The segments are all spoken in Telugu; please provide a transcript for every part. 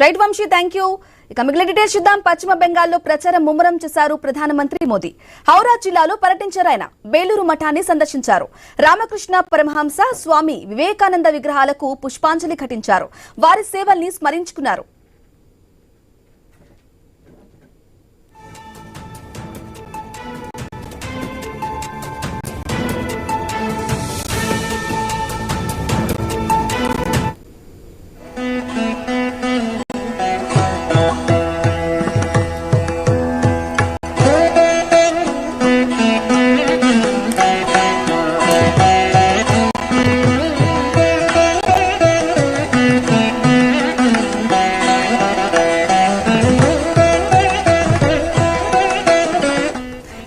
Right Vamsi, thank you. ఇక మిగిలిన డీటెయిల్స్ చూద్దాం. పశ్చిమ బెంగాల్లో ప్రచారం ముమ్మరం చేశారు ప్రధానమంత్రి మోదీ. హౌరా జిల్లాలో పర్యటించారు ఆయన. బేలూరు మఠాన్ని సందర్శించారు. రామకృష్ణ పరమహంస, స్వామి వివేకానంద విగ్రహాలకు పుష్పాంజలి ఘటించారు. వారి సేవల్ని స్మరించుకున్నారు.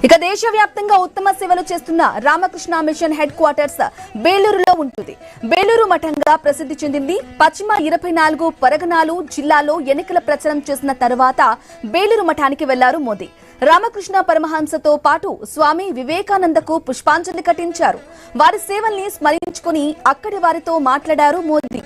ఇక దేశవ్యాప్తంగా ఉత్తమ సేవలు చేస్తున్న రామకృష్ణ మిషన్ హెడ్ క్వార్టర్స్ బేలూరులో ఉంటుంది. బేలూరు మఠంగా ప్రసిద్ధి చెందింది. పశ్చిమ 24 పరగనాలు జిల్లాలో ఎన్నికల ప్రచారం చేసిన తర్వాత బేలూరు మఠానికి వెళ్లారు మోదీ. రామకృష్ణ పరమహంసతో పాటు స్వామి వివేకానందకు పుష్పాంజలి ఘటించారు. వారి సేవల్ని స్మరించుకుని అక్కడి వారితో మాట్లాడారు మోదీ.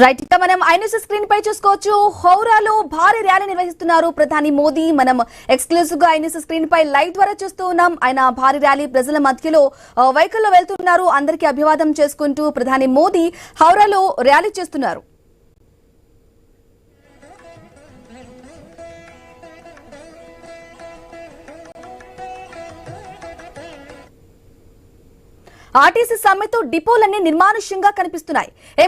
రైట్, ఇక మనం ఐన్యూస్ స్క్రీన్ పై చూసుకోవచ్చు. హౌరాలో భారీ ర్యాలీ నిర్వహిస్తున్నారు ప్రధాని మోదీ. మనం ఎక్స్క్లూజివ్ గా ఐన్యూస్ స్క్రీన్ పై లైవ్ ద్వారా చూస్తూ ఉన్నాం. ఆయన భారీ ర్యాలీ ప్రజల మధ్యలో వెహికల్లో వెళ్తున్నారు. అందరికీ అభివాదం చేసుకుంటూ ప్రధాని మోదీ హౌరాలో ర్యాలీ చేస్తున్నారు. ఆర్టీసీ సమ్మెతో డిపోలన్నీ నిర్మానుష్యంగా కనిపిస్తున్నాయి.